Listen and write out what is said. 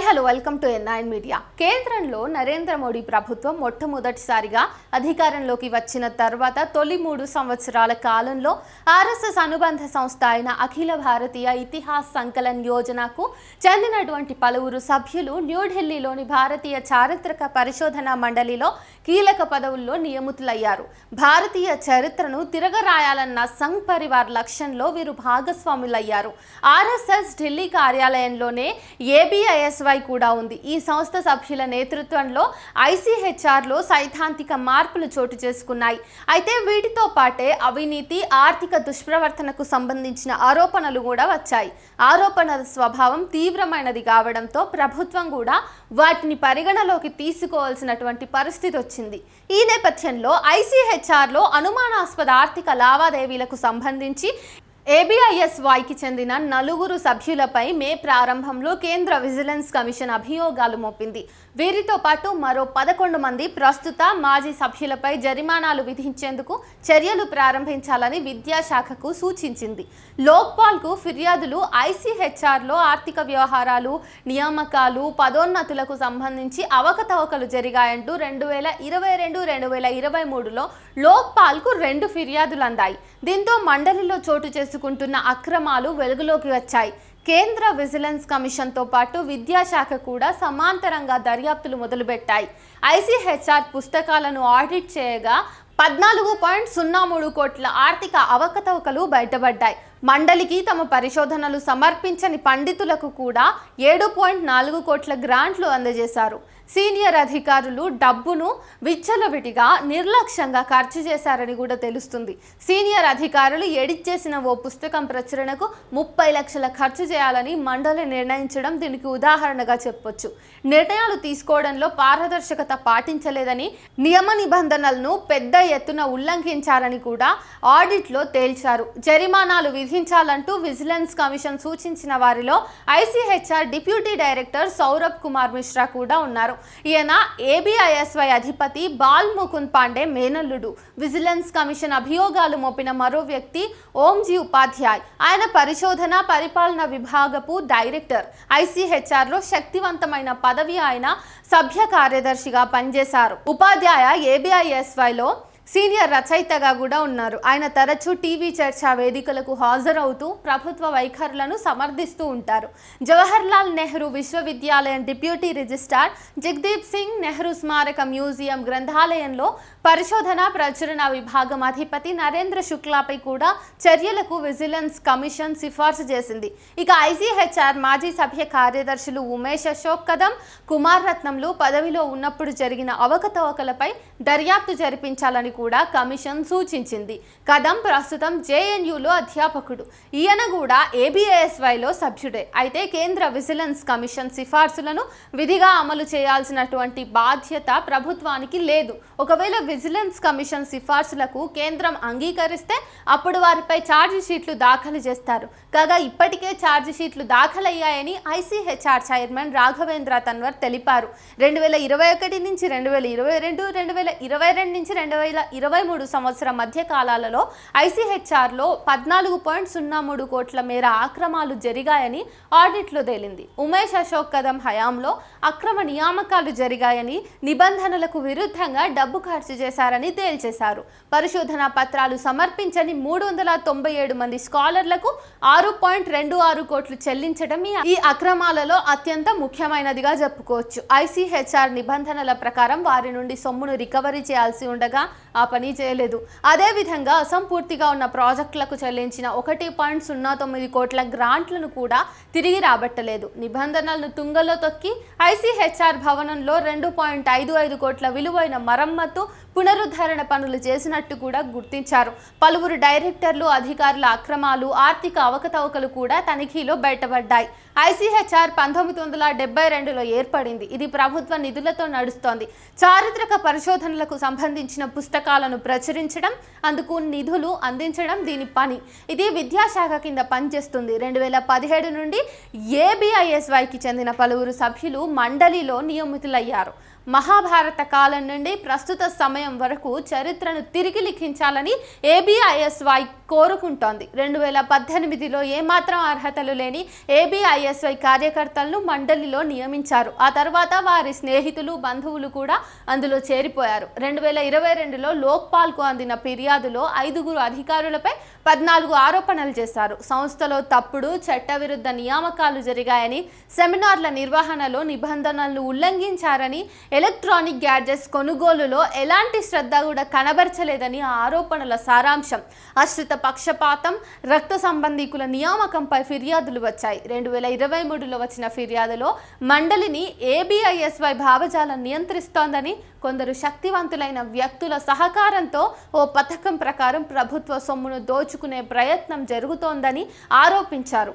Hello welcome to N9 media. కేంద్రంలో నరేంద్ర మోడీ ప్రభుత్వం మొట్టమొదటిసారిగా అధికారంలోకి వచ్చిన తర్వాత తొలి 3 సంవత్సరాల కాలంలో ఆర్ఎస్ఎస్ అనుబంధ సంస్థ అయిన అఖిల భారతీయ ఇతిహాస్ సంకలన్ యోజనకు చెందినటువంటి పలువురు సభ్యులు న్యూఢిల్లీలోని భారతీయ చారిత్రక పరిశోధన మండలిలో కీలక పదవుల్లో నియమితులయ్యారు. భారతీయ చరిత్రను తిరగరాయాలన్న సంఘ్ పరివార్ లక్ష్యంలో వీరు భాగస్వాములయ్యారు. ఆర్ఎస్ఎస్ ఢిల్లీ కార్యాలయంలోనే ఏబిఐఎస్వై కూడా ఉంది. ఈ సంస్థ సభ్యుల నేతృత్వంలో ఐసిహెచ్ఆర్లో సైద్ధాంతిక మార్పులు చోటు చేసుకున్నాయి. అయితే వీటితో పాటే అవినీతి, ఆర్థిక దుష్ప్రవర్తనకు సంబంధించిన ఆరోపణలు కూడా వచ్చాయి. ఆరోపణల స్వభావం తీవ్రమైనది కావడంతో ప్రభుత్వం కూడా వాటిని పరిగణలోకి తీసుకోవాల్సినటువంటి పరిస్థితి వచ్చింది. ఈ నేపథ్యంలో ఐసిహెచ్ఆర్లో అనుమానాస్పద ఆర్థిక లావాదేవీలకు సంబంధించి ఏబిఐఎస్వైకి చెందిన 4 సభ్యులపై మే ప్రారంభంలో కేంద్ర విజిలెన్స్ కమిషన్ అభియోగాలు మోపింది. వీరితో పాటు మరో 11 మంది ప్రస్తుత మాజీ సభ్యులపై జరిమానాలు విధించేందుకు చర్యలు ప్రారంభించాలని విద్యాశాఖకు సూచించింది. లోక్పాల్కు ఫిర్యాదులు ఐసిహెచ్ఆర్లో ఆర్థిక వ్యవహారాలు, నియామకాలు, పదోన్నతులకు సంబంధించి అవకతవకలు జరిగాయంటూ 2022-2023లో లోక్పాల్కు 2 ఫిర్యాదులు అందాయి. దీంతో మండలిలో చోటు చేసుకుంటున్న అక్రమాలు వెలుగులోకి వచ్చాయి. కేంద్ర విజిలెన్స్ కమిషన్తో పాటు విద్యాశాఖ కూడా సమాంతరంగా దర్యాప్తులు మొదలుపెట్టాయి. ఐసిహెచ్ఆర్ పుస్తకాలను ఆడిట్ చేయగా 14.03 కోట్ల ఆర్థిక అవకతవకలు బయటపడ్డాయి. మండలికి తమ పరిశోధనలు సమర్పించని పండితులకు కూడా 7.4 కోట్ల గ్రాంట్లు అందజేశారు. సీనియర్ అధికారులు డబ్బును విచ్చలవిడిగా నిర్లక్ష్యంగా ఖర్చు చేశారని కూడా తెలుస్తుంది. సీనియర్ అధికారులు ఎడిట్ చేసిన ఓ పుస్తకం ప్రచురణకు 30 లక్షల ఖర్చు చేయాలని మండలి నిర్ణయించడం దీనికి ఉదాహరణగా చెప్పొచ్చు. నిర్ణయాలు తీసుకోవడంలో పారదర్శకత పాటించలేదని, నియమ నిబంధనలను పెద్ద ఎత్తున ఉల్లంఘించారని కూడా ఆడిట్లో తేల్చారు. జరిమానాలు విధించాలంటూ విజిలెన్స్ కమిషన్ సూచించిన వారిలో ఐసిహెచ్ఆర్ డిప్యూటీ డైరెక్టర్ సౌరభ్ కుమార్ మిశ్రా కూడా ఉన్నారు. ఈయన ఏబిఐఎస్వై అధిపతి బాల్ ముకుంద్ పాండే మేనల్లుడు. విజిలెన్స్ కమిషన్ అభియోగాలు మోపిన మరో వ్యక్తి ఓంజీ ఉపాధ్యాయ్. ఆయన పరిశోధన పరిపాలన విభాగపు డైరెక్టర్. ఐసిహెచ్ఆర్లో శక్తివంతమైన పదవి ఆయన సభ్య కార్యదర్శిగా పనిచేశారు. ఉపాధ్యాయ ఏబిఐఎస్వైలో సీనియర్ రచయితగా కూడా ఉన్నారు. ఆయన తరచూ టీవీ చర్చా వేదికలకు హాజరవుతూ ప్రభుత్వ వైఖరులను సమర్థిస్తూ ఉంటారు. జవహర్లాల్ నెహ్రూ విశ్వవిద్యాలయం డిప్యూటీ రిజిస్ట్రార్ జగదీప్ సింగ్, నెహ్రూ స్మారక మ్యూజియం గ్రంథాలయంలో పరిశోధన ప్రచురణ విభాగం అధిపతి నరేంద్ర శుక్లాపై కూడా చర్యలకు విజిలెన్స్ కమిషన్ సిఫార్సు చేసింది. ఇక ఐసిహెచ్ఆర్ మాజీ సభ్య కార్యదర్శులు ఉమేష్ అశోక్ కదం, కుమార్ రత్నంలు పదవిలో ఉన్నప్పుడు జరిగిన అవకతవకలపై దర్యాప్తు జరిపించాలని కూడా కమిషన్ సూచించింది. కదం ప్రస్తుతం జేఎన్యూలో అధ్యాపకుడు. ఈయన కూడా ఏబిఐఎస్వైలో సభ్యుడే. అయితే కేంద్ర విజిలెన్స్ కమిషన్ సిఫార్సులను విధిగా అమలు చేయాల్సినటువంటి బాధ్యత ప్రభుత్వానికి లేదు. ఒకవేళ విజిలెన్స్ కమిషన్ సిఫార్సులకు కేంద్రం అంగీకరిస్తే అప్పుడు వారిపై ఛార్జీ షీట్లు దాఖలు చేస్తారు. కాగా ఇప్పటికే ఛార్జీ షీట్లు దాఖలయ్యాయని ఐసిహెచ్ఆర్ చైర్మన్ రాఘవేంద్ర తన్వర్ తెలిపారు. 2021 నుంచి 2022, 2022 నుంచి 2023 సంవత్సరం మధ్య కాలాలలో ఐసిహెచ్ఆర్లో 14.03 కోట్ల మేర అక్రమాలు జరిగాయని ఆడిట్లో తేలింది. ఉమేష్ అశోక్ కదం హయాంలో అక్రమ నియామకాలు జరిగాయని, నిబంధనలకు విరుద్ధంగా డబ్బు ఖర్చు చేశారని తేల్చేశారు. పరిశోధనా పత్రాలు సమర్పించని 397 మంది స్కాలర్లకు 6.26 కోట్లు చెల్లించడం ఈ అక్రమాలలో అత్యంత ముఖ్యమైనదిగా చెప్పుకోవచ్చు. ఐసిహెచ్ఆర్ నిబంధనల ప్రకారం వారి నుండి సొమ్మును రికవరీ చేయాల్సి ఉండగా ఆ పని చేయలేదు. అదేవిధంగా అసంపూర్తిగా ఉన్న ప్రాజెక్టులకు చెల్లించిన 1.09 కోట్ల గ్రాంట్లను కూడా తిరిగి రాబట్టలేదు. నిబంధనలను తుంగలో తొక్కి ఐసిహెచ్ఆర్ భవనంలో 2.55 కోట్ల విలువైన మరమ్మతు, పునరుద్ధరణ పనులు చేసినట్టు కూడా గుర్తించారు. పలువురు డైరెక్టర్లు, అధికారుల అక్రమాలు, ఆర్థిక అవకతవకలు కూడా తనిఖీలో బయటపడ్డాయి. ఐసిహెచ్ఆర్ 1972లో ఏర్పడింది. ఇది ప్రభుత్వ నిధులతో నడుస్తోంది. చారిత్రక పరిశోధనలకు సంబంధించిన పుస్తకాలను ప్రచురించడం, అందుకు నిధులు అందించడం దీని పని. ఇది విద్యాశాఖ కింద పనిచేస్తుంది. 2017 నుండి ఏబిఐఎస్వైకి చెందిన పలువురు సభ్యులు మండలిలో నియమితులయ్యారు. మహాభారత కాలం నుండి ప్రస్తుత సమయం వరకు చరిత్రను తిరిగి లిఖించాలని ఏబిఐఎస్వై కోరుకుంటోంది. 2018లో ఏమాత్రం అర్హతలు లేని ఏబిఐఎస్వై కార్యకర్తలను మండలిలో నియమించారు. ఆ తర్వాత వారి స్నేహితులు, బంధువులు కూడా అందులో చేరిపోయారు. 2022లో లోక్పాల్కు అందిన ఫిర్యాదులో 5 అధికారులపై 14 ఆరోపణలు చేశారు. సంస్థలో తప్పుడు, చట్టవిరుద్ధ నియామకాలు జరిగాయని, సెమినార్ల నిర్వహణలో నిబంధనలను ఉల్లంఘించారని, ఎలక్ట్రానిక్ గ్యాడ్జెట్స్ కొనుగోలులో ఎలాంటి శ్రద్ధ కూడా కనబరచలేదని ఆ ఆరోపణల సారాంశం. అశ్రిత పక్షపాతం, రక్త సంబంధికుల నియామకంపై ఫిర్యాదులు వచ్చాయి. 2023లో వచ్చిన ఫిర్యాదులో మండలిని ఏబిఐఎస్వై భావజాలం నియంత్రిస్తోందని, కొందరు శక్తివంతులైన వ్యక్తుల సహకారంతో ఓ పథకం ప్రకారం ప్రభుత్వ సొమ్మును దోచుకునే ప్రయత్నం జరుగుతోందని ఆరోపించారు.